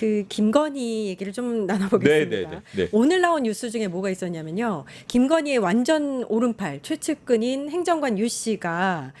그 김건희 얘기를 좀 나눠보겠습니다. 네. 오늘 나온 뉴스 중에 뭐가 있었냐면요. 김건희의 완전 오른팔 최측근인 행정관 유 씨가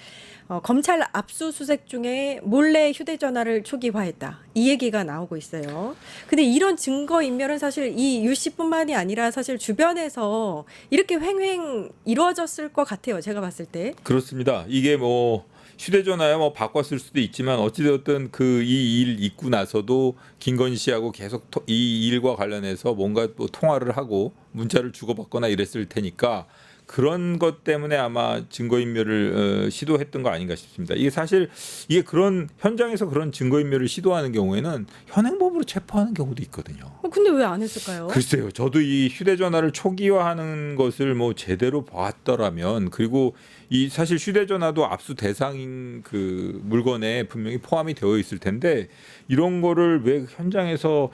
검찰 압수수색 중에 몰래 휴대전화를 초기화했다. 이 얘기가 나오고 있어요. 근데 이런 증거인멸은 사실 이 유 씨뿐만이 아니라 사실 주변에서 이렇게 횡행 이루어졌을 것 같아요. 제가 봤을 때. 그렇습니다. 이게 뭐 휴대전화야 뭐 바꿨을 수도 있지만 어찌되었든 그 이 일 있고 나서도 김건희 씨하고 계속 이 일과 관련해서 뭔가 또 통화를 하고 문자를 주고받거나 이랬을 테니까 그런 것 때문에 아마 증거인멸을 시도했던 거 아닌가 싶습니다. 이게 사실 이게 그런 현장에서 그런 증거인멸을 시도하는 경우에는 현행법으로 체포하는 경우도 있거든요. 근데 왜 안 했을까요? 글쎄요. 저도 이 휴대전화를 초기화하는 것을 뭐 제대로 봤더라면 그리고 이 사실 휴대전화도 압수 대상인 그 물건에 분명히 포함이 되어 있을 텐데 이런 거를 왜 현장에서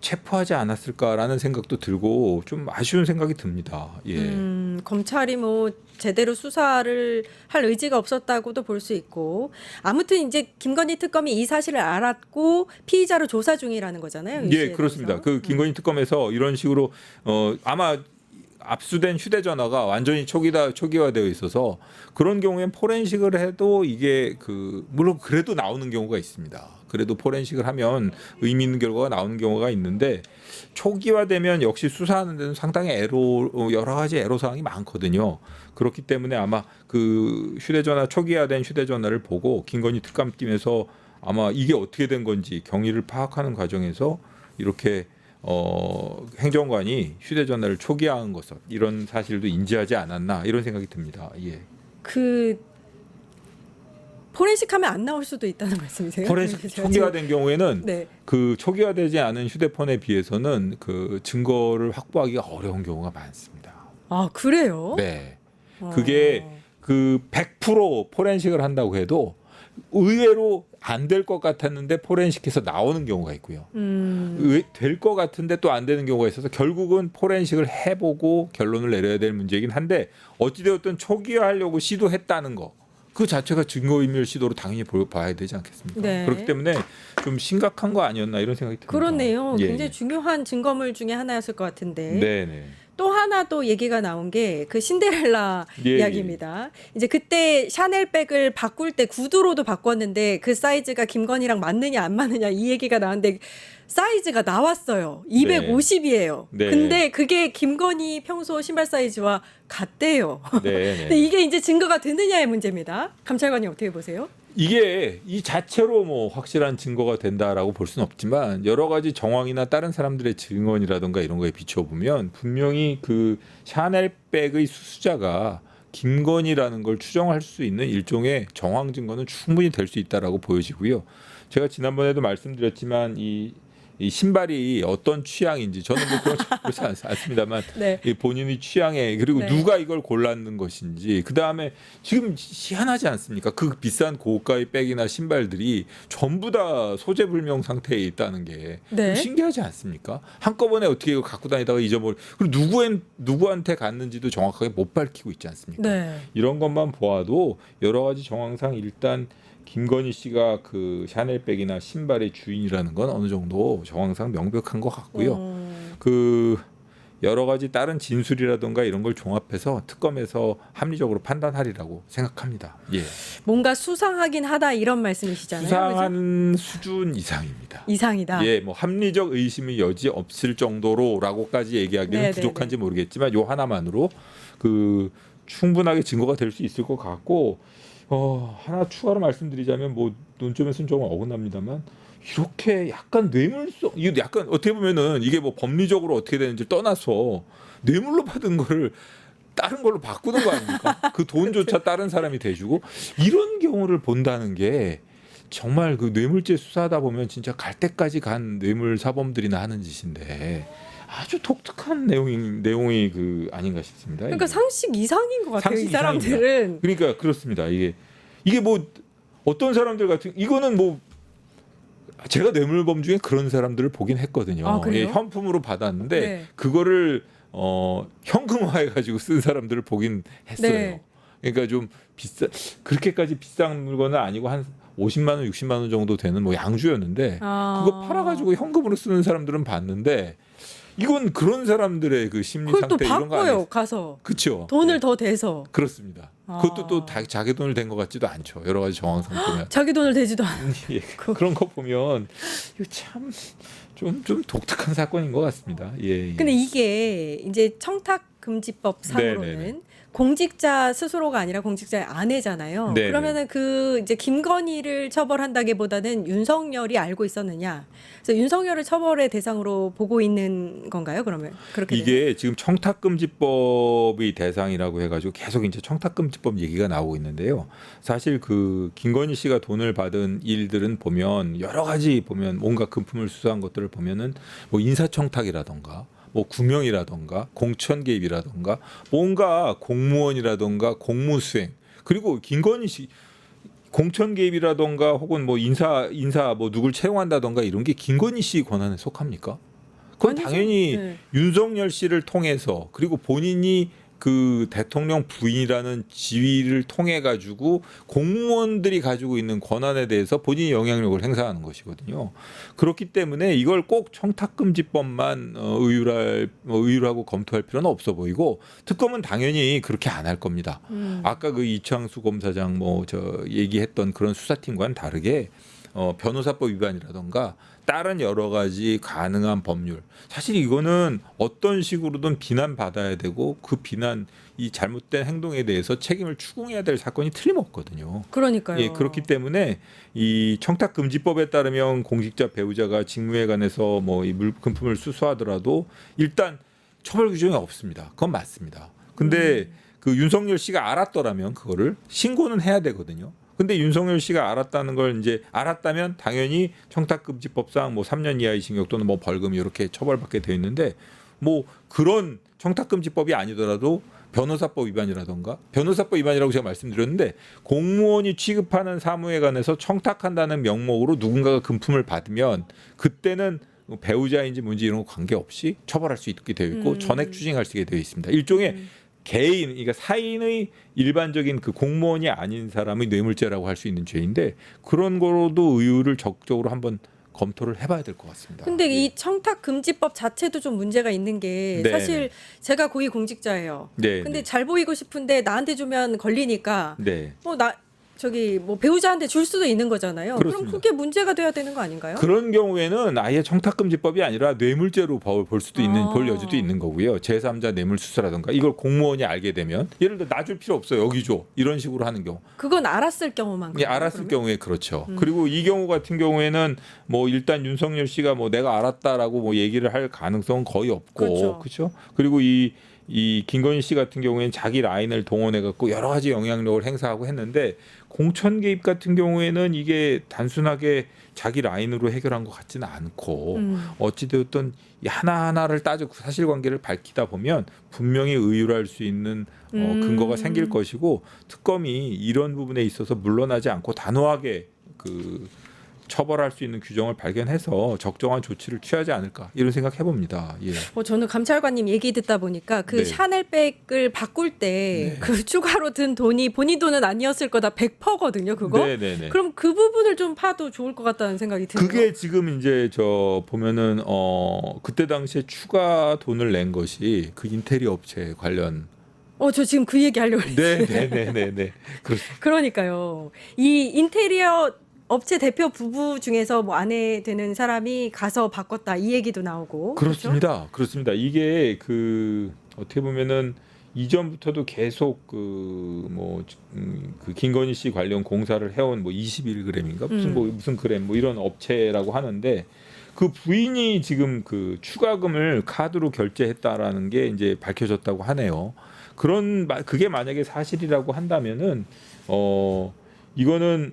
체포하지 않았을까라는 생각도 들고 좀 아쉬운 생각이 듭니다. 예. 검찰이 뭐 제대로 수사를 할 의지가 없었다고도 볼 수 있고 아무튼 이제 김건희 특검이 이 사실을 알았고 피의자로 조사 중이라는 거잖아요. 유 씨에 예, 그렇습니다. 대해서. 그 김건희 특검에서 이런 식으로 아마 압수된 휴대전화가 완전히 초기화되어 있어서 그런 경우엔 포렌식을 해도 이게 그 물론 그래도 나오는 경우가 있습니다. 그래도 포렌식을 하면 의미 있는 결과가 나오는 경우가 있는데 초기화되면 역시 수사하는 데는 상당히 여러 가지 애로사항이 많거든요. 그렇기 때문에 아마 그 초기화된 휴대전화를 보고 김건희 특감팀에서 아마 이게 어떻게 된 건지 경위를 파악하는 과정에서 이렇게 행정관이 휴대전화를 초기화한 것을 이런 사실도 인지하지 않았나 이런 생각이 듭니다. 예. 그 포렌식하면 안 나올 수도 있다는 말씀이세요? 포렌식 초기화된 경우에는 네. 그 초기화되지 않은 휴대폰에 비해서는 그 증거를 확보하기가 어려운 경우가 많습니다. 아 그래요? 네. 그게 그 100% 포렌식을 한다고 해도 의외로 안 될 것 같았는데 포렌식해서 나오는 경우가 있고요. 될 것 같은데 또 안 되는 경우가 있어서 결국은 포렌식을 해보고 결론을 내려야 될 문제이긴 한데 어찌되었든 초기화하려고 시도했다는 거. 그 자체가 증거인멸 시도로 당연히 봐야 되지 않겠습니까? 네. 그렇기 때문에 좀 심각한 거 아니었나 이런 생각이 듭니다. 그렇네요. 예, 굉장히 중요한 증거물 중에 하나였을 것 같은데. 네네. 또 하나 또 얘기가 나온 게 그 신데렐라 예, 이야기입니다. 이제 그때 샤넬백을 바꿀 때 구두로도 바꿨는데 그 사이즈가 김건희랑 맞느냐 안 맞느냐 이 얘기가 나왔는데 사이즈가 나왔어요. 250이에요. 네. 근데 그게 김건희 평소 신발 사이즈와 같대요. 네. 근데 이게 이제 증거가 되느냐의 문제입니다. 감찰관이 어떻게 보세요? 이게 이 자체로 뭐 확실한 증거가 된다라고 볼 수는 없지만 여러 가지 정황이나 다른 사람들의 증언이라든가 이런 거에 비춰보면 분명히 그 샤넬백의 수수자가 김건희라는 걸 추정할 수 있는 일종의 정황 증거는 충분히 될 수 있다라고 보여지고요. 제가 지난번에도 말씀드렸지만 이 신발이 어떤 취향인지 저는 뭐 그렇지 않습니다만 네. 이 본인의 취향에 그리고 네. 누가 이걸 골랐는 것인지 그 다음에 지금 희한하지 않습니까? 그 비싼 고가의 백이나 신발들이 전부 다 소재 불명 상태에 있다는 게 네. 신기하지 않습니까? 한꺼번에 어떻게 이거 갖고 다니다가 잊어버려 그리고 누구한테 갔는지도 정확하게 못 밝히고 있지 않습니까? 네. 이런 것만 보아도 여러 가지 정황상 일단 김건희 씨가 그 샤넬백이나 신발의 주인이라는 건 어느 정도 정황상 명백한 것 같고요. 그 여러 가지 다른 진술이라든가 이런 걸 종합해서 특검에서 합리적으로 판단하리라고 생각합니다. 예. 뭔가 수상하긴 하다 이런 말씀이시잖아요. 수상한 그죠? 수준 이상입니다. 이상이다. 예, 뭐 합리적 의심의 여지 없을 정도로라고까지 얘기하기는 네네네. 부족한지 모르겠지만 요 하나만으로 그 충분하게 증거가 될 수 있을 것 같고 하나 추가로 말씀드리자면 뭐 논점에서는 조금 어긋납니다만 이렇게 약간 뇌물성 이거 약간 어떻게 보면은 이게 뭐 법리적으로 어떻게 되는지 떠나서 뇌물로 받은 거를 다른 걸로 바꾸는 거 아닙니까? 그 돈조차 다른 사람이 대주고 이런 경우를 본다는 게 정말 그 뇌물죄 수사하다 보면 진짜 갈 때까지 간 뇌물 사범들이나 하는 짓인데 아주 독특한 내용이 그 아닌가 싶습니다. 그러니까 이게. 상식 이상인 것 같아요. 이 상식 사람들은. 그러니까 그렇습니다. 이게 뭐 어떤 사람들 같은 이거는 뭐 제가 뇌물범 중에 그런 사람들을 보긴 했거든요. 아, 그래요? 현품으로 받았는데 네. 그거를 현금화해 가지고 쓴 사람들을 보긴 했어요. 네. 그러니까 좀 그렇게까지 비싼 물건은 아니고 한 50만 원, 60만 원 정도 되는 뭐 양주였는데 그거 팔아가지고 현금으로 쓰는 사람들은 봤는데 이건 그런 사람들의 그 심리 그걸 또 상태 이런 거 바꿔요. 아니에요? 가서 그렇죠. 돈을 네. 더 대서. 그렇습니다. 그것도 또 자기 돈을 댄 것 같지도 않죠. 여러 가지 정황상 보면. 자기 돈을 대지도 않아. 예, 그런 거 보면 이거 참 좀 독특한 사건인 것 같습니다. 예. 예. 근데 이게 이제 청탁금지법 상으로는 네네네. 공직자 스스로가 아니라 공직자의 아내잖아요. 네네. 그러면은 그 이제 김건희를 처벌한다기보다는 윤석열이 알고 있었느냐. 그래서 윤석열을 처벌의 대상으로 보고 있는 건가요? 그러면 그렇게 되면? 이게 지금 청탁금지법이 대상이라고 해가지고 계속 이제 청탁금지법 얘기가 나오고 있는데요. 사실 그 김건희 씨가 돈을 받은 일들은 보면 여러 가지 보면 뭔가 금품을 수수한 것들을 보면은 뭐 인사청탁이라던가 뭐 구명이라던가 공천 개입이라던가 뭔가 공무원이라던가 공무수행 그리고 김건희 씨 공천 개입이라던가 혹은 뭐 인사 뭐 누굴 채용한다던가 이런 게 김건희 씨 권한에 속합니까? 그건 아니죠. 당연히 네. 윤석열 씨를 통해서 그리고 본인이 그 대통령 부인이라는 지위를 통해 가지고 공무원들이 가지고 있는 권한에 대해서 본인이 영향력을 행사하는 것이거든요. 그렇기 때문에 이걸 꼭 청탁금지법만 의율하고 검토할 필요는 없어 보이고 특검은 당연히 그렇게 안 할 겁니다. 아까 그 이창수 검사장 뭐 저 얘기했던 그런 수사팀과는 다르게 변호사법 위반이라던가 다른 여러 가지 가능한 법률 사실 이거는 어떤 식으로든 비난받아야 되고 그 비난 이 잘못된 행동에 대해서 책임을 추궁해야 될 사건이 틀림없거든요. 그러니까요. 예, 그렇기 때문에 이 청탁금지법에 따르면 공직자 배우자가 직무에 관해서 뭐 이 금품을 수수하더라도 일단 처벌 규정이 없습니다. 그건 맞습니다. 근데 그 윤석열 씨가 알았더라면 그거를 신고는 해야 되거든요. 근데 윤석열 씨가 알았다는 걸 이제 알았다면 당연히 청탁금지법상 뭐 3년 이하의 징역 또는 뭐 벌금 이렇게 처벌받게 돼 있는데 뭐 그런 청탁금지법이 아니더라도 변호사법 위반이라던가 변호사법 위반이라고 제가 말씀드렸는데 공무원이 취급하는 사무에 관해서 청탁한다는 명목으로 누군가가 금품을 받으면 그때는 배우자인지 뭔지 이런 거 관계없이 처벌할 수 있게 되어 있고 전액 추징할 수 있게 되어 있습니다. 일종의 개인, 그러니까 사인의 일반적인 그 공무원이 아닌 사람의 뇌물죄라고 할 수 있는 죄인데 그런 거로도 의율을 적극적으로 한번 검토를 해봐야 될 것 같습니다. 근데 예. 이 청탁금지법 자체도 좀 문제가 있는 게 네. 사실 제가 고위 공직자예요. 네, 근데 네. 잘 보이고 싶은데 나한테 주면 걸리니까 네. 저기 뭐 배우자한테 줄 수도 있는 거잖아요. 그럼 그렇습니다. 그게 문제가 돼야 되는 거 아닌가요? 그런 경우에는 아예 청탁금지법이 아니라 뇌물죄로 볼 수도 있는 볼 여지도 있는 거고요. 제3자 뇌물수수라든가 이걸 공무원이 알게 되면 예를 들어 나 줄 필요 없어 여기 줘 이런 식으로 하는 경우. 그건 알았을 경우만. 예, 그런가요, 알았을 그러면? 경우에 그렇죠. 그리고 이 경우 같은 경우에는 뭐 일단 윤석열 씨가 뭐 내가 알았다라고 뭐 얘기를 할 가능성은 거의 없고 그렇죠. 그리고 이 김건희 씨 같은 경우에는 자기 라인을 동원해 갖고 여러 가지 영향력을 행사하고 했는데 공천 개입 같은 경우에는 이게 단순하게 자기 라인으로 해결한 것 같지는 않고 어찌되었든 하나하나를 따지고 사실관계를 밝히다 보면 분명히 의율할 수 있는 근거가 생길 것이고 특검이 이런 부분에 있어서 물러나지 않고 단호하게 그 처벌할 수 있는 규정을 발견해서 적정한 조치를 취하지 않을까 이런 생각 해봅니다. 예. 저는 감찰관님 얘기 듣다 보니까 그 네. 샤넬백을 바꿀 때 그 추가로 든 돈이 본인 돈은 아니었을 거다 100%거든요. 그거. 네네네. 그럼 그 부분을 좀 파도 좋을 것 같다는 생각이 드네요. 그게 지금 이제 저 보면은 그때 당시에 추가 돈을 낸 것이 그 인테리어 업체 관련. 저 지금 그 얘기 하려고 했어요. 네네네네. 그러니까요. 이 인테리어 업체 대표 부부 중에서 뭐 아내 되는 사람이 가서 바꿨다 이 얘기도 나오고. 그렇습니다. 그렇습니다. 이게 그 어떻게 보면은 이전부터도 계속 그 김건희 씨 관련 공사를 해온 뭐 21g인가 무슨 그램 뭐 이런 업체라고 하는데 그 부인이 지금 그 추가금을 카드로 결제했다라는 게 이제 밝혀졌다고 하네요. 그게 만약에 사실이라고 한다면은 이거는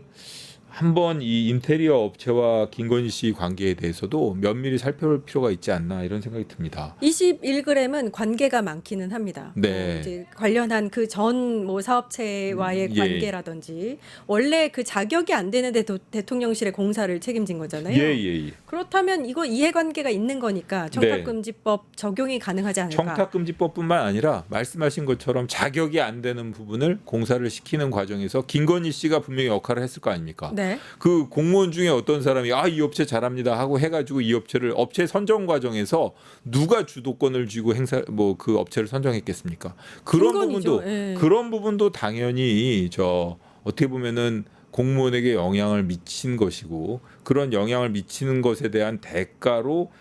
한번 이 인테리어 업체와 김건희 씨 관계에 대해서도 면밀히 살펴볼 필요가 있지 않나 이런 생각이 듭니다. 21g은 관계가 많기는 합니다. 네. 이제 관련한 그 전 뭐 사업체와의 예. 관계라든지 원래 그 자격이 안 되는데 대통령실의 공사를 책임진 거잖아요. 예. 그렇다면 이거 이해관계가 있는 거니까 청탁금지법 적용이 가능하지 않을까. 청탁금지법뿐만 아니라 말씀하신 것처럼 자격이 안 되는 부분을 공사를 시키는 과정에서 김건희 씨가 분명히 역할을 했을 거 아닙니까? 네. 그 공무원 중에 어떤 사람이 이 업체 잘합니다 하고 해가지고 이 업체 선정 과정에서 누가 주도권을 쥐고 그 업체를 선정했겠습니까? 김건희죠. 예. 그런 부분도 당연히 어떻게 보면은 공무원에게 영향을 미친 것이고, 그런 영향을 미치는 것에 대한 대가로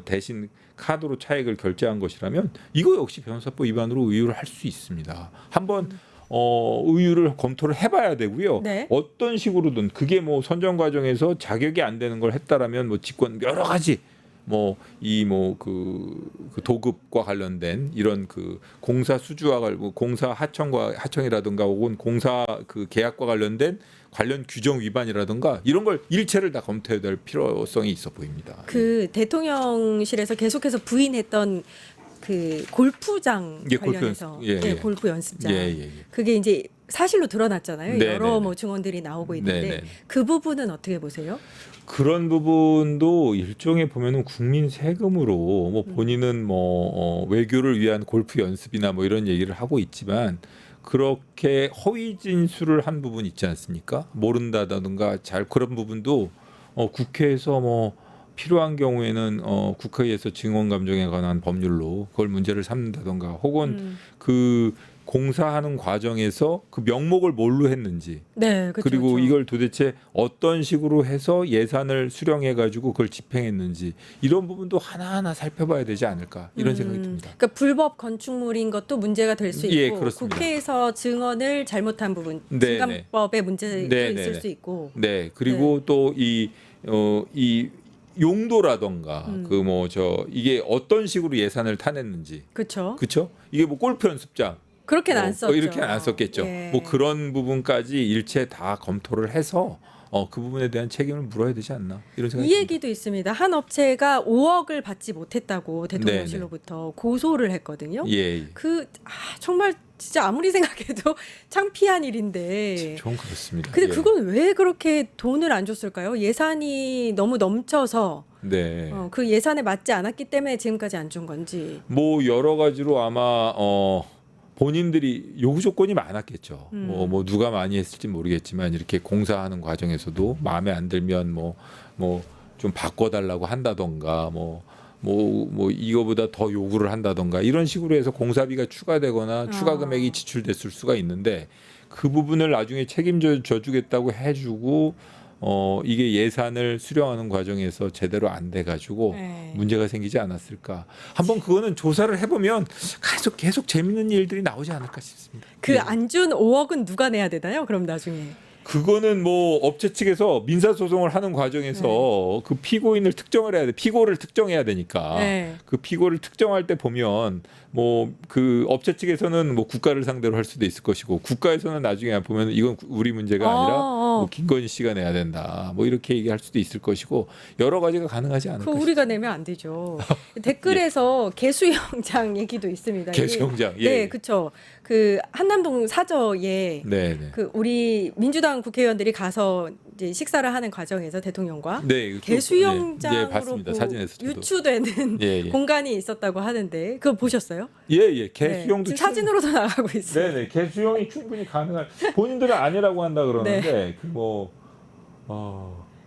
대신 카드로 차액을 결제한 것이라면 이거 역시 변호사법 위반으로 의유를 할 수 있습니다. 한번 의유를 검토를 해봐야 되고요. 네. 어떤 식으로든 그게 뭐 선정 과정에서 자격이 안 되는 걸 했다라면 뭐 직권 여러 가지 그 도급과 관련된 이런 그 공사 수주와 공사 하청이라든가 혹은 공사 그 계약과 관련된 관련 규정 위반이라든가 이런 걸 일체를 다 검토해야 될 필요성이 있어 보입니다. 그 대통령실에서 계속해서 부인했던 그 골프장 관련해서 골프 연습장 그게 이제 사실로 드러났잖아요. 네, 여러 네, 뭐 증언들이 나오고 있는데 네. 그 부분은 어떻게 보세요? 그런 부분도 일종의 보면은 국민 세금으로 뭐 본인은 외교를 위한 골프 연습이나 뭐 이런 얘기를 하고 있지만 그렇게 허위 진술을 한 부분 있지 않습니까? 모른다든가 그런 부분도 국회에서 필요한 경우에는 국회에서 증언 감정에 관한 법률로 그걸 문제를 삼는다든가 혹은 그 공사하는 과정에서 그 명목을 뭘로 했는지 네, 그렇죠, 그리고 그렇죠. 이걸 도대체 어떤 식으로 해서 예산을 수령해 가지고 그걸 집행했는지 이런 부분도 하나하나 살펴봐야 되지 않을까 이런 생각이 듭니다. 그러니까 불법 건축물인 것도 문제가 될 수 예, 있고 그렇습니다. 국회에서 증언을 잘못한 부분 네, 증감법에 문제도 네, 있을 네. 수 있고 네, 그리고 또 이 용도라던가 이게 어떤 식으로 예산을 타냈는지 그렇죠. 그렇죠? 이게 뭐 골프 연습장 그렇게는 안 썼죠. 이렇게는 안 썼겠죠. 예. 뭐 그런 부분까지 일체 다 검토를 해서 그 부분에 대한 책임을 물어야 되지 않나 이런 생각이 이 듭니다. 얘기도 있습니다. 한 업체가 5억을 받지 못했다고 대통령실로부터 고소를 했거든요. 예. 정말 진짜 아무리 생각해도 창피한 일인데. 좀 그렇습니다. 근데 예. 그건 왜 그렇게 돈을 안 줬을까요? 예산이 너무 넘쳐서 네. 그 예산에 맞지 않았기 때문에 지금까지 안 준 건지. 뭐 여러 가지로 아마 본인들이 요구 조건이 많았겠죠. 뭐 누가 많이 했을지 모르겠지만 이렇게 공사하는 과정에서도 마음에 안 들면 뭐 좀 바꿔달라고 한다던가 뭐 이거보다 더 요구를 한다던가 이런 식으로 해서 공사비가 추가되거나 추가 금액이 지출됐을 수가 있는데 그 부분을 나중에 책임져 주겠다고 해주고 이게 예산을 수령하는 과정에서 제대로 안 돼가지고 문제가 생기지 않았을까. 한번 그거는 조사를 해보면 계속 재밌는 일들이 나오지 않을까 싶습니다. 그 안 준 5억은 누가 내야 되나요? 그럼 나중에. 그거는 뭐 업체 측에서 민사소송을 하는 과정에서 그 피고인을 특정을 해야 돼. 피고를 특정해야 되니까. 그 피고를 특정할 때 보면 뭐 그 업체 측에서는 뭐 국가를 상대로 할 수도 있을 것이고 국가에서는 나중에 보면 이건 우리 문제가 아니라 뭐 김건희 씨가 내야 된다. 뭐 이렇게 얘기할 수도 있을 것이고 여러 가지가 가능하지 않을까. 우리가 내면 안 되죠. 댓글에서 개수영장 얘기도 있습니다. 개수영장. 네, 그렇죠. 그 한남동 사저에 그 우리 민주당 국회의원들이 가서 이제 식사를 하는 과정에서 대통령과 개수영장으로 봤습니다. 사진에서 유추되는 공간이 있었다고 하는데 그거 보셨어요? 예. 개수영도 지금 사진으로도 나가고 있어요. 네네. 개수영이 충분히 가능한. 본인들은 아니라고 한다 그러는데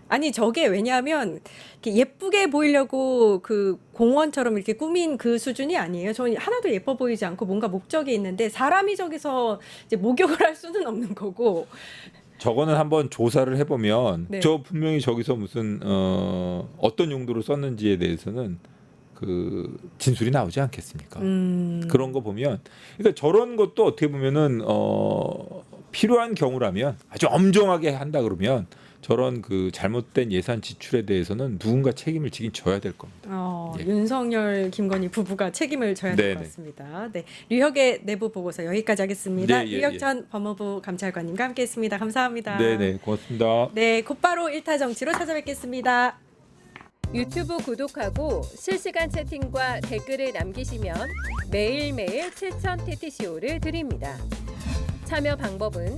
아니 저게 왜냐하면 이렇게 예쁘게 보이려고 그 공원처럼 이렇게 꾸민 그 수준이 아니에요. 저는 하나도 예뻐 보이지 않고 뭔가 목적이 있는데 사람이 저기서 이제 목욕을 할 수는 없는 거고. 저거는 한번 조사를 해보면 저 분명히 저기서 무슨 어떤 용도로 썼는지에 대해서는 그 진술이 나오지 않겠습니까? 그런 거 보면 그러니까 저런 것도 어떻게 보면은 필요한 경우라면 아주 엄정하게 한다 그러면 저런 그 잘못된 예산 지출에 대해서는 누군가 책임을 지긴 져야 될 겁니다. 윤석열, 김건희 부부가 책임을 져야 될 것 같습니다. 네, 류혁의 내부 보고서 여기까지 하겠습니다. 류혁 전 법무부 감찰관님과 함께했습니다. 감사합니다. 네, 고맙습니다. 네, 곧바로 일타 정치로 찾아뵙겠습니다. 유튜브 구독하고 실시간 채팅과 댓글을 남기시면 매일매일 실천 TTCO를 드립니다. 참여 방법은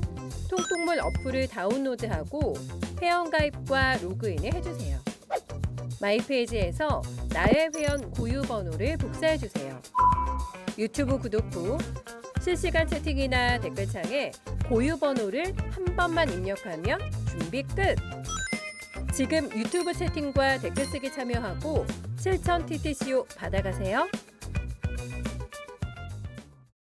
통통물 어플을 다운로드하고 회원가입과 로그인을 해주세요. 마이페이지에서 나의 회원 고유 번호를 복사해주세요. 유튜브 구독 후 실시간 채팅이나 댓글창에 고유 번호를 한 번만 입력하면 준비 끝! 지금 유튜브 채팅과 댓글 쓰기 참여하고 실천 TTCO 받아가세요.